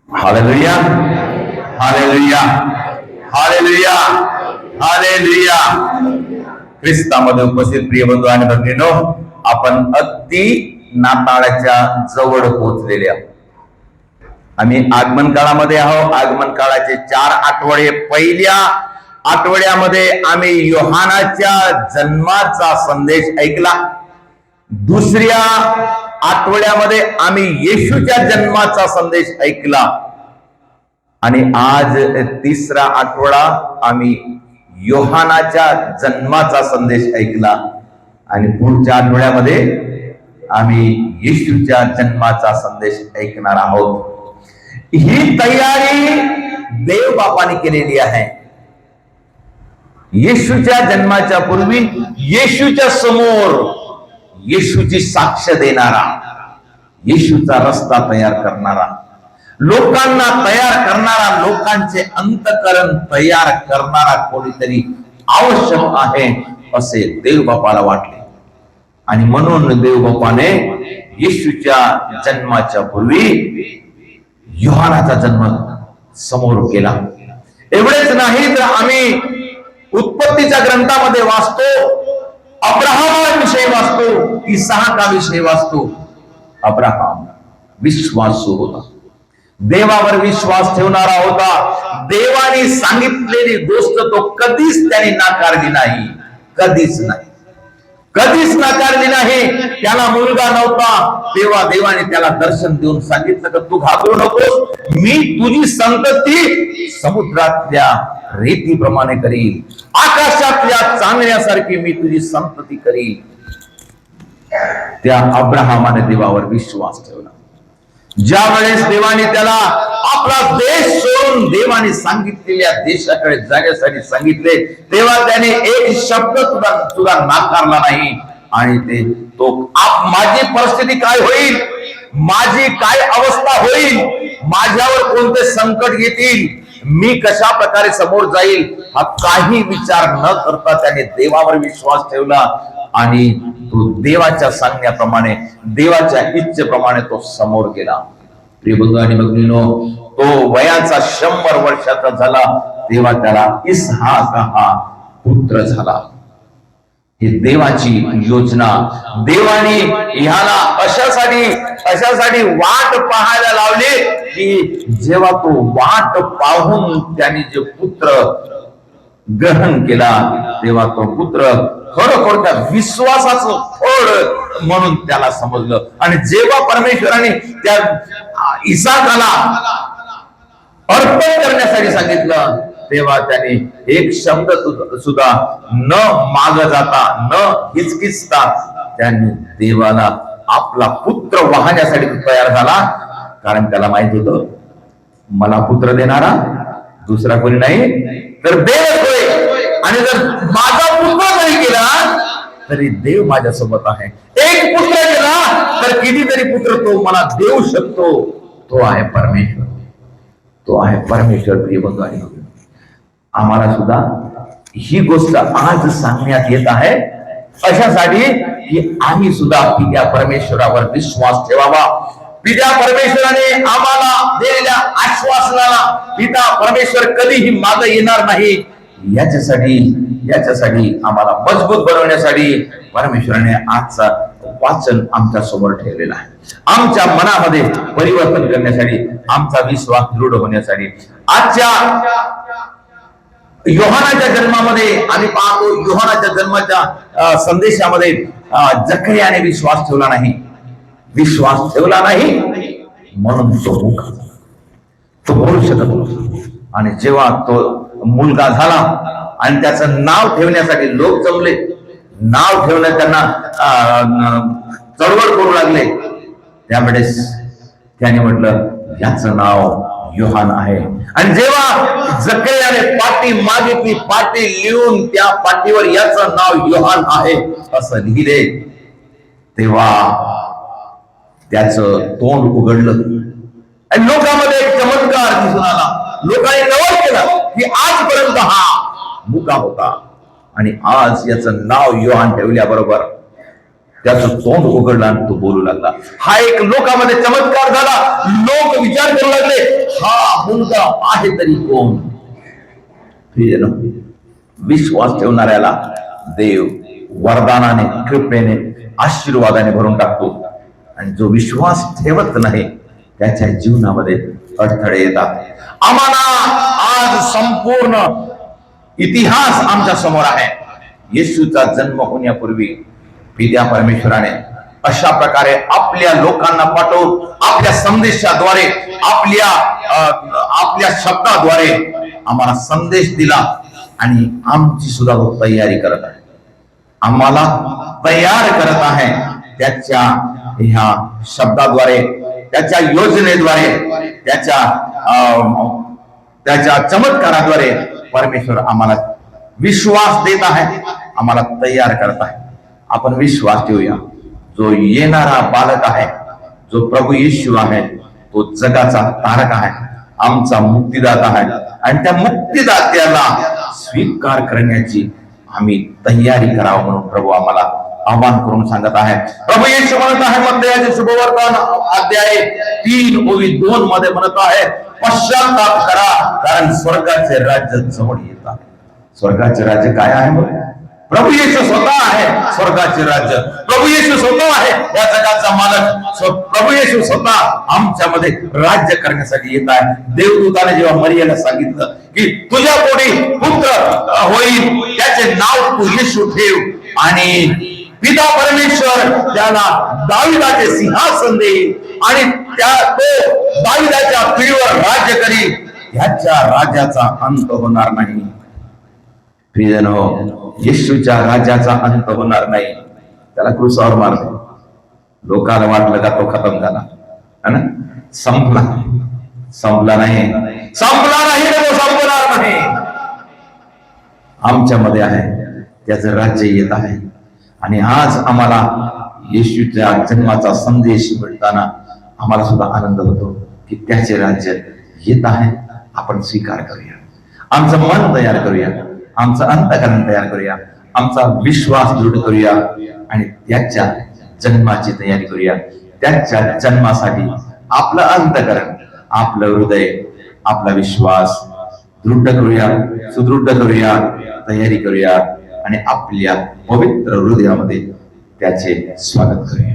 Hallelujah, hallelujah, hallelujah, hallelujah. ख्रिस्तामध्ये उपस्थित प्रिय बंधू आणि भगिनींनो, आपण अगदी नाताळाच्या जवळ पोहोचलेले आहोत. आम्ही आगमन काळामध्ये आहोत. आगमन काळाचे 4 आठवडे. पहिल्या आठवड्यामध्ये आम्ही योहानाच्या जन्माचा संदेश ऐकला. दुसऱ्या आठवड्यामध्ये आम्ही येशूच्या जन्माचा संदेश ऐकला. आणि आज तिसरा आठवडा आम्ही योहानाच्या जन्माचा संदेश ऐकला. आणि पुढच्या आठवड्यामध्ये आम्ही येशूच्या जन्माचा संदेश ऐकणार आहोत. ही तयारी देव बापाने केलेली आहे. येशूच्या जन्माच्या पूर्वी येशूच्या समोर येशूची साक्ष देणारा, येशूचा रस्ता तयार करणारा, लोकांना तयार करणारा, लोकांचे अंतःकरण तयार करणारा कोणीतरी आवश्यक आहे असे देवबापाला वाटले. आणि म्हणून देवबापाने येशूच्या जन्माच्या पूर्वी योहानाचा जन्म समोर केला. एवढेच नाही तर आम्ही उत्पत्तीच्या ग्रंथामध्ये वाचतो, अब्राहमाविषयी वाचतो, इसहाकाविषयी वाचतो. अब्राहम विश्वासू होता, देवावर विश्वास ठेवणारा होता. देवाने सांगितलेली गोष्ट तो कधीच त्याने नाकारली नाही, कधीच नाही, कधीच नाकारली नाही. त्याला मुलगा नव्हता तेव्हा देवाने त्याला दर्शन देऊन सांगितलं की तू घाबरू नकोस, मी तुझी संतती समुद्रातल्या रेतीप्रमाणे करील, आकाशातल्या चांदण्यासारखी मी तुझी संतती करील. त्या अब्राहमाने देवावर विश्वास ठेवला. ज्या वेळेस देवाने त्याला आपला देश सोडून देवाने सांगितलेल्या देशाकडे जाण्यासाठी सांगितले, तेव्हा त्याने एक शब्द सुद्धा नाकारला नाही. आणि माझी परिस्थिती काय होईल, माझी काय अवस्था होईल, माझ्यावर कोणते संकट येतील, मी कशा प्रकारे समोर जाईल, हा काही विचार न करता त्याने देवावर विश्वास ठेवला. आणि तो देवाच्या सांगण्याप्रमाणे, देवाच्या इच्छेप्रमाणे तो समोर गेला. प्रिय बंधू आणि भगिनींनो, तो वयाचा 100 वर्षाचा झाला तेव्हा त्याला इसहाक हा पुत्र झाला. ही देवाची योजना. देवाने ह्याला अशासाठी वाट पाहायला लावली की जेव्हा तो वाट पाहून त्याने जे पुत्र ग्रहण केला तेव्हा तो पुत्र खरोखर त्या विश्वासाचं फळ म्हणून त्याला समजलं. आणि जेव्हा परमेश्वराने त्या इसहाकाला अर्पण करण्यासाठी सांगितलं तेव्हा त्याने एक शब्द सुद्धा न माग जाता, न हिचकिचता त्यांनी देवाला आपला पुत्र वाहण्यासाठी तयार झाला. कारण त्याला माहित होतं मला पुत्र देणारा दुसरा कोणी नाही तर देवच होय. आणि जर माझा पुत्र जरी गेला तरी देव माझ्यासोबत आहे. एक पुत्र गेला तर कितीतरी पुत्र तो मला देऊ शकतो. तो आहे परमेश्वर, तो आहे परमेश्वर. प्रिय बंधू आणि भगिनी, आम्हाला सुद्धा ही गोष्ट आज सांगण्यात येत आहे अशासाठी की आम्ही सुद्धा पित्या परमेश्वरावर विश्वास ठेवावा. पित्या परमेश्वराने आम्हाला दिलेल्या आश्वासनाला पिता परमेश्वर कधीही मागे येणार नाही याच्यासाठी आम्हाला मजबूत बनवण्यासाठी परमेश्वराने आजचा वाचन आमच्या समोर ठेवलेला आहे. आमच्या मनामध्ये परिवर्तन करण्यासाठी, आमचा विश्वास दृढ होण्यासाठी. आजच्या योहानाच्या जन्मामध्ये आम्ही पाहतो, योहानाच्या जन्माच्या संदेशामध्ये जकरियाने विश्वास ठेवला नाही, विश्वास ठेवला नाही म्हणून तो मुका, तो बोलू शकत नव्हता. आणि जेव्हा तो मुलगा झाला आणि त्याचं नाव ठेवण्यासाठी लोक जमले, नाव ठेवण्यात त्यांना चळवळ करू लागले, त्यावेळेस त्याने म्हटलं याचं नाव योहान आहे. आणि जेव्हा जकरियाने पाटी मागितली, पाटी लिहून त्या पाटीवर याचं नाव योहान आहे असं लिहिले, तेव्हा त्याचं तोंड उघडलं आणि लोकांमध्ये एक चमत्कार दिसून आला. लोकांनी नवल केलं की आजपर्यंत हा मुका होता आणि आज याचं नाव योहान ठेवल्याबरोबर त्याचं तोंड उघडलं आणि तो बोलू लागला. हा एक लोकांमध्ये चमत्कार झाला. लोक मुलगा आहे तरी कोण? प्रियजनो, विश्वास ठेवणाऱ्याला देव वरदानाने, कृपेने, आशीर्वादाने भरून टाकतो, आणि जो विश्वास ठेवत नाही त्याच्या जीवनामध्ये अडथळे येतात. आम्हाला आज संपूर्ण इतिहास आमच्या समोर आहे. येशूचा जन्म होण्यापूर्वी पित्या परमेश्वराने अशा प्रकारे आपल्या लोकांना पाठवून, आपल्या संदेशाद्वारे, आपल्या शब्दाद्वारे आम्हाला संदेश दिला, आणि आमची सुद्धा तयारी करत आहे, आम्हाला तयार करत आहे. त्याच्या ह्या शब्दाद्वारे, त्याच्या योजनेद्वारे, त्याच्या चमत्काराद्वारे परमेश्वर आम्हाला विश्वास देत आहे, आम्हाला तयार करत आहे. आपण विश्वास ठेवूया. जो येणारा बालक आहे, जो प्रभू येशू आहे, तो जगाचा तारक आहे, आमचा मुक्तिदाता आहे, आणि त्या मुक्तिदात्याला स्वीकार करण्याची आम्ही तयारी करावं म्हणून प्रभू आम्हाला आव्हान करून सांगत आहे. प्रभू येशू म्हणत आहे मत्तयाचे शुभवर्तमान अध्याय 3:2 मध्ये म्हणत आहे, पश्चाताप करा, कारण स्वर्गाचे राज्य जवळ येत आहे. स्वर्गाचे राज्य काय आहे? मग प्रभू येशू स्वतः आहे स्वर्गाचे राज्य. प्रभू येशू स्वतः आहे या जगाचा मालक. प्रभू येशू स्वतः आमच्यामध्ये राज्य करण्यासाठी येत आहे. देवदूताने जेव्हा मरियेला सांगितलं की तुझ्या पोटी पुत्र होईल, त्याचे नाव तू येशू ठेव, आणि पिता परमेश्वर त्याला दाविदाचे सिंहासन देईल, आणि तो दाविदाच्या पिढीवर राज्य करील, ह्याच्या राज्याचा अंत होणार नाही. प्रियजनो, येशूच्या राज्याचा अंत होणार नाही. त्याला क्रूसावर मारले, लोकांना वाटलं का तो खतम झाला, है ना, संपला नाही, तो संपणार नाही. आमच्यामध्ये आहे, त्याचं राज्य येत आहे, आणि आज आम्हाला येशूच्या जन्माचा संदेश मिळताना आम्हाला सुद्धा आनंद होतो की त्याचे राज्य येत आहे. आपण स्वीकार करूया, आमचं मन तयार करूया, आमचं अंतःकरण तयार करूया, आमचा विश्वास दृढ करूया, आणि त्याच्या जन्माची तयारी करूया. त्याच्या जन्मासाठी आपलं अंतःकरण, आपलं हृदय, आपला विश्वास दृढ करूया, सुदृढ करूया, तयारी करूया, आणि आपल्या पवित्र हृदयामध्ये त्याचे स्वागत करूया.